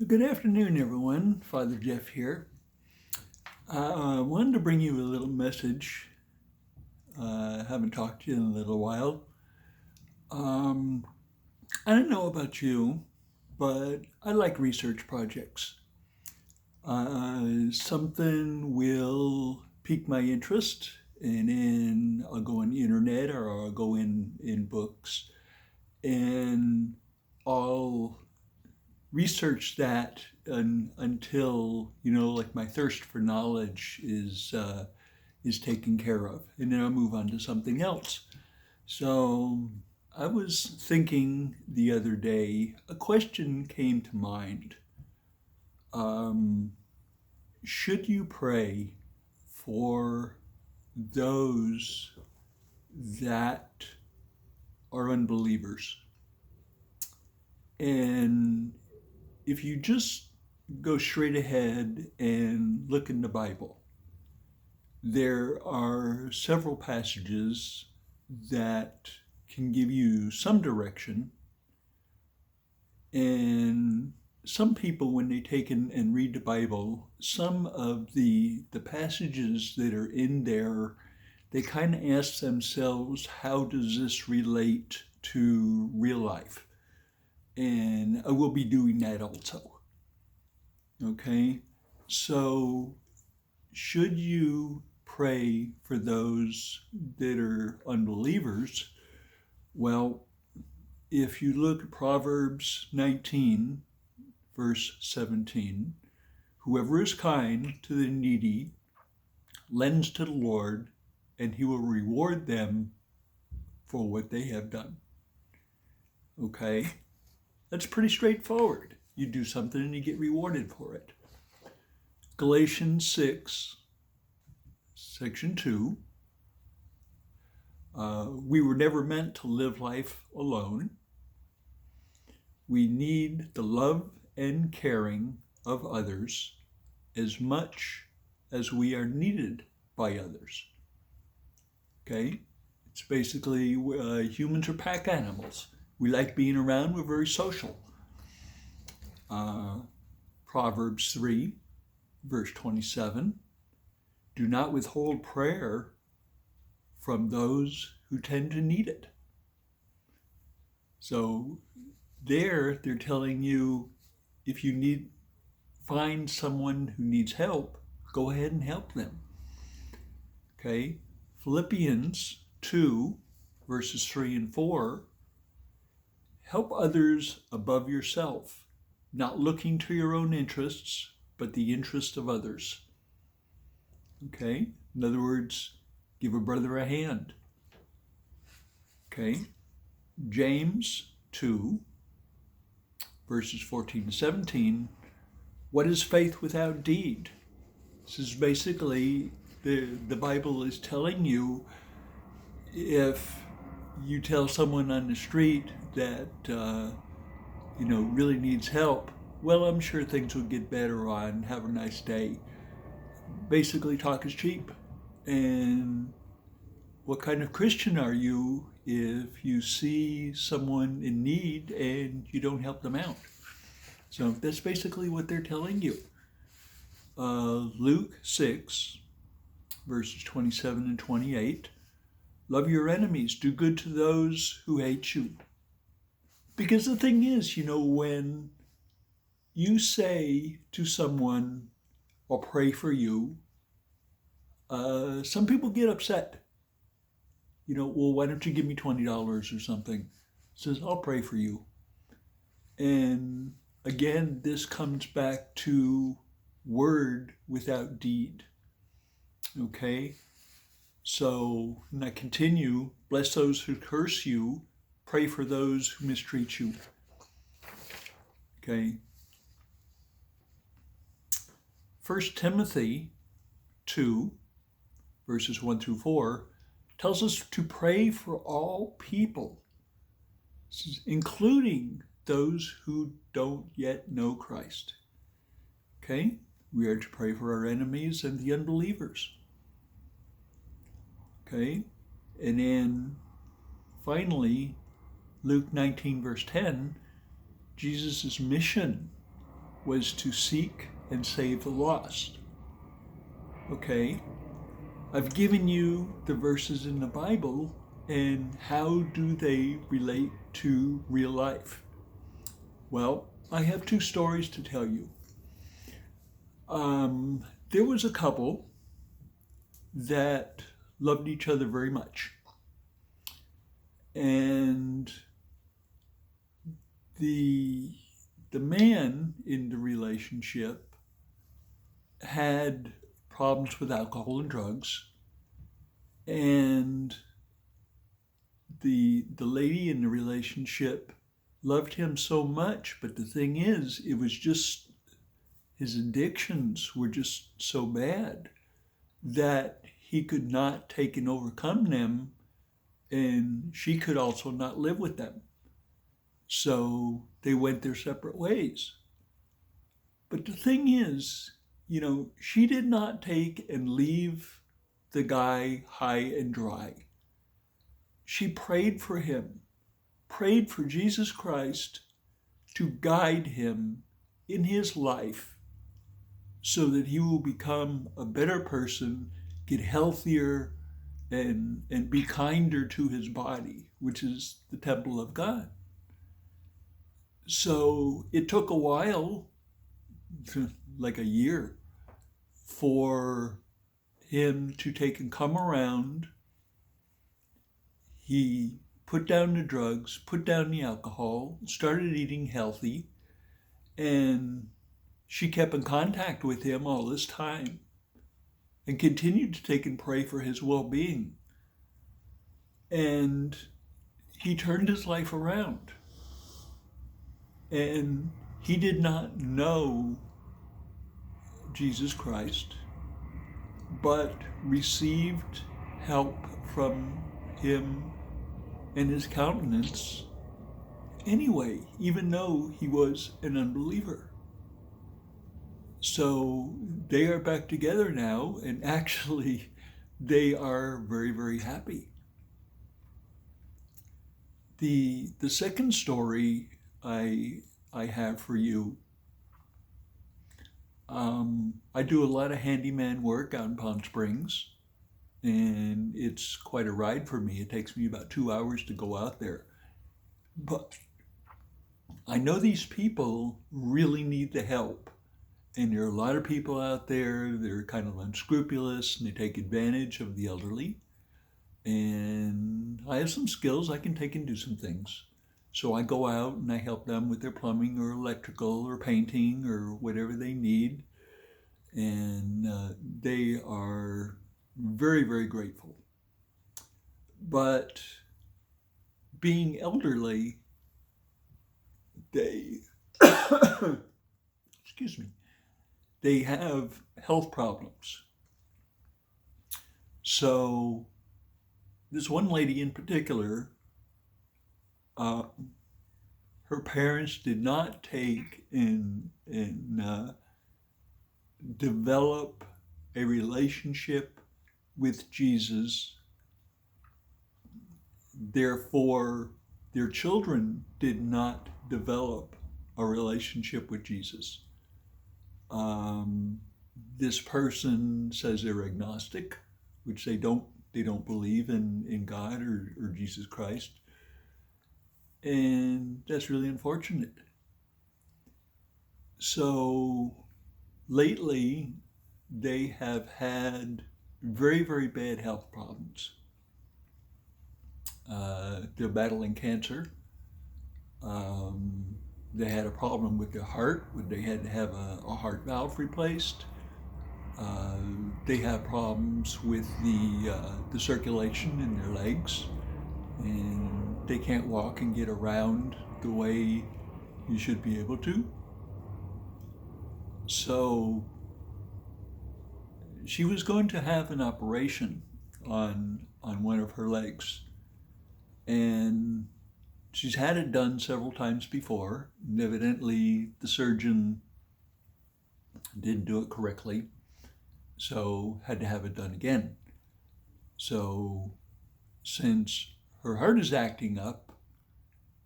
Good afternoon, everyone. Father Jeff here. I wanted to bring you a little message. I haven't talked to you in a little while. Um, I don't know about you, but I like research projects. Something will pique my interest, and then I'll go on the internet or I'll go in books, and I'll research that until like my thirst for knowledge is taken care of, and then I'll move on to something else. So I was thinking the other day, a question came to mind. Um, should you pray for those that are unbelievers? And if you just go straight ahead and look in the Bible, there are several passages that can give you some direction. And some people, when they take and read the Bible, some of the passages that are in there, they kind of ask themselves, how does this relate to real life? And I will be doing that also. Okay? So, should you pray for those that are unbelievers? Well, if you look at Proverbs 19, verse 17, whoever is kind to the needy lends to the Lord, and he will reward them for what they have done. Okay? That's pretty straightforward. You do something and you get rewarded for it. Galatians 6, section 2. We were never meant to live life alone. We need the love and caring of others as much as we are needed by others. Okay? It's basically humans are pack animals. We like being around. We're very social. Proverbs 3, verse 27. Do not withhold prayer from those who tend to need it. So they're telling you, if you find someone who needs help, go ahead and help them. Okay? Philippians 2, verses 3 and 4. Help others above yourself, not looking to your own interests, but the interest of others. Okay? In other words, give a brother a hand. Okay? James 2, verses 14 to 17. What is faith without deed? This is basically, the Bible is telling you, if you tell someone on the street that really needs help, well, I'm sure things will get better on, have a nice day. Basically, talk is cheap. And what kind of Christian are you if you see someone in need and you don't help them out? So that's basically what they're telling you. Luke 6, verses 27 and 28. Love your enemies, do good to those who hate you. Because the thing is, when you say to someone, I'll pray for you, some people get upset. Well, why don't you give me $20 or something? Says, I'll pray for you. And again, this comes back to word without deed. Okay? So, and I continue, bless those who curse you, pray for those who mistreat you. Okay? 1 Timothy 2, verses 1 through 4, tells us to pray for all people, including those who don't yet know Christ. Okay? We are to pray for our enemies and the unbelievers. Okay? And then finally, Luke 19, verse 10, Jesus' mission was to seek and save the lost. Okay? I've given you the verses in the Bible, and how do they relate to real life? Well, I have two stories to tell you. There was a couple that loved each other very much. And the man in the relationship had problems with alcohol and drugs, and the lady in the relationship loved him so much, but the thing is, it was just his addictions were just so bad that he could not take and overcome them, and she could also not live with them. So they went their separate ways. But the thing is, she did not take and leave the guy high and dry. She prayed for him, prayed for Jesus Christ to guide him in his life so that he will become a better person, get healthier, and be kinder to his body, which is the temple of God. So it took a while, like a year, for him to take and come around. He put down the drugs, put down the alcohol, started eating healthy, and she kept in contact with him all this time and continued to take and pray for his well-being. And he turned his life around. And he did not know Jesus Christ, but received help from him and his countenance anyway, even though he was an unbeliever. So they are back together now, and actually they are very, very happy. The second story I have for you, I do a lot of handyman work out in Palm Springs, and it's quite a ride for me. It takes me about 2 hours to go out there. But I know these people really need the help. And there are a lot of people out there that are kind of unscrupulous, and they take advantage of the elderly. And I have some skills. I can take and do some things. So I go out and I help them with their plumbing or electrical or painting or whatever they need. And they are very, very grateful. But being elderly, they, excuse me, they have health problems. So this one lady in particular, her parents did not take and develop a relationship with Jesus. Therefore, their children did not develop a relationship with Jesus. This person says they're agnostic, which they don't believe in God or Jesus Christ. And that's really unfortunate. So lately, they have had very, very bad health problems. They're battling cancer. They had a problem with their heart, when they had to have a heart valve replaced. They have problems with the circulation in their legs, and they can't walk and get around the way you should be able to. So she was going to have an operation on one of her legs, and she's had it done several times before, and evidently the surgeon didn't do it correctly, so had to have it done again. So since her heart is acting up,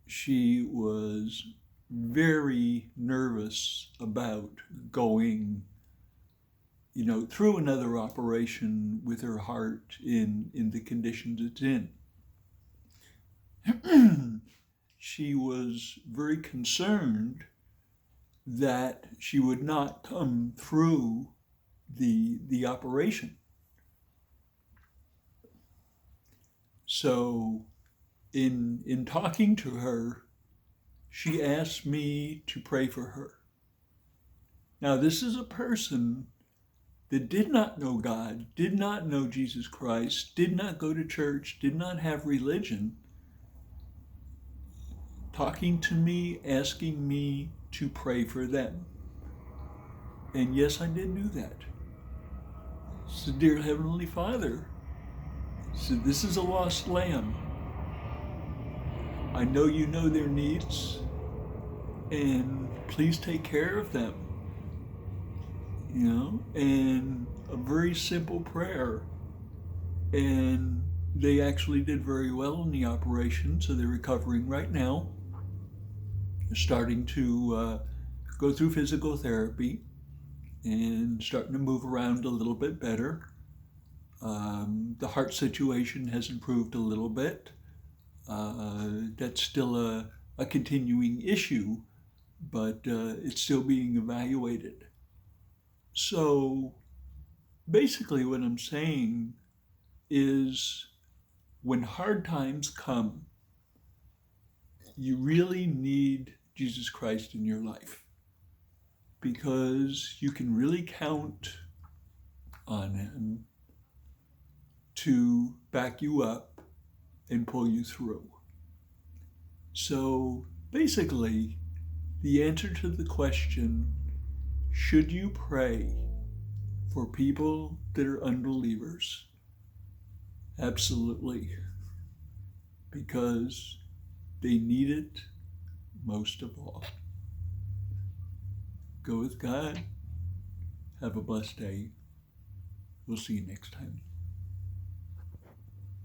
she was very nervous about going, through another operation with her heart in the conditions it's in. She was very concerned that she would not come through the operation. So in talking to her, she asked me to pray for her. Now, this is a person that did not know God, did not know Jesus Christ, did not go to church, did not have religion, talking to me, asking me to pray for them. And yes, I did do that. So, dear Heavenly Father, so this is a lost lamb. I know you know their needs, and please take care of them. And a very simple prayer. And they actually did very well in the operation, so they're recovering right now. They're starting to go through physical therapy and starting to move around a little bit better. The heart situation has improved a little bit. That's still a continuing issue, but it's still being evaluated. So basically what I'm saying is when hard times come, you really need Jesus Christ in your life, because you can really count on him to back you up and pull you through. So basically, the answer to the question, should you pray for people that are unbelievers? Absolutely. Because they need it most of all. Go with God. Have a blessed day. We'll see you next time.